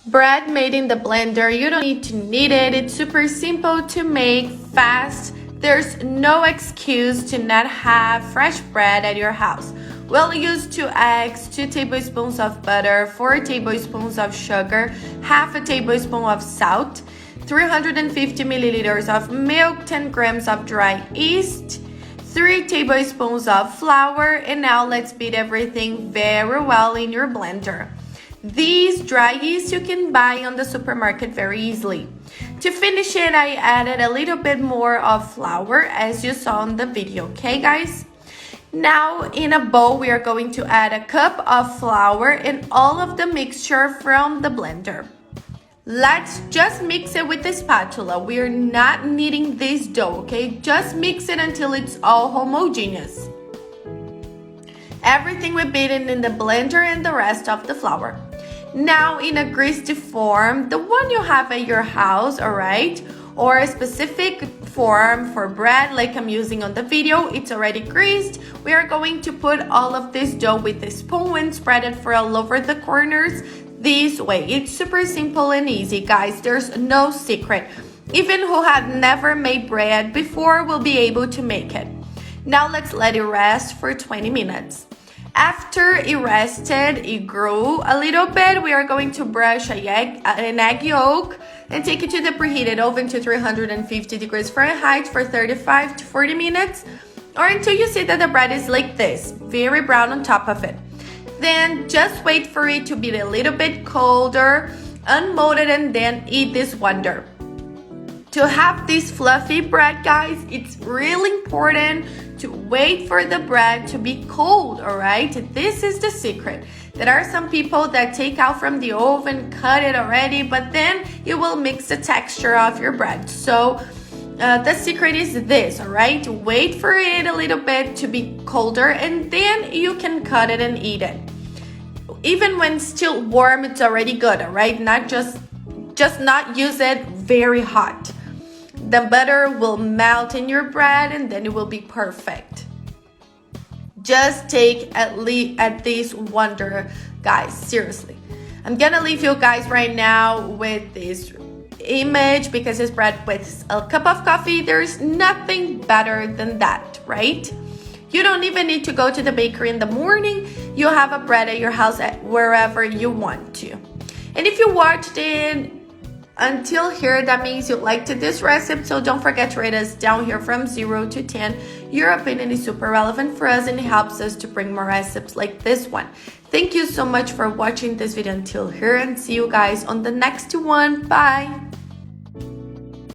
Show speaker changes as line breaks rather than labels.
Bread made in the blender, you don't need to knead it. It's super simple to make, fast. There's no excuse to not have fresh bread at your house. We'll use 2 eggs, 2 tablespoons of butter, 4 tablespoons of sugar, half a tablespoon of salt, 350 milliliters of milk, 10 grams of dry yeast, 3 tablespoons of flour, and now let's beat everything very well in your blender. These dry yeast you can buy on the supermarket very easily. To finish it, I added a little bit more of flour as you saw in the video, okay guys? Now in a bowl, we are going to add a cup of flour and all of the mixture from the blender. Let's just mix it with the spatula. We are not kneading this dough, okay? Just mix it until it's all homogeneous. Everything we beaten in the blender and the rest of the flour. Now in a greased form, the one you have at your house, alright? Or a specific form for bread like I'm using on the video, it's already greased. We are going to put all of this dough with a spoon and spread it for all over the corners this way. It's super simple and easy, guys. There's no secret. Even who had never made bread before will be able to make it. Now let's let it rest for 20 minutes. After it rested, it grew a little bit, we are going to brush an egg yolk and take it to the preheated oven to 350 degrees Fahrenheit for 35 to 40 minutes, or until you see that the bread is like this, very brown on top of it. Then just wait for it to be a little bit colder, unmold it, and then eat this wonder. To have this fluffy bread, guys, it's really important to wait for the bread to be cold, all right? This is the secret. There are some people that take out from the oven, cut it already, but then you will mix the texture of your bread. So the secret is this, all right? Wait for it a little bit to be colder, and then you can cut it and eat it. Even when still warm, it's already good, all right? Not just not use it very hot. The butter will melt in your bread and then it will be perfect. Just take at least wonder, guys, seriously. I'm gonna leave you guys right now with this image because it's bread with a cup of coffee. There's nothing better than that, right? You don't even need to go to the bakery in the morning. You have a bread at your house at wherever you want to. And if you watched it until here, that means you liked this recipe, so don't forget to rate us down here from 0 to 10. Your opinion is super relevant for us and it helps us to bring more recipes like this one. Thank you so much for watching this video until here, and see you guys on the next one. Bye!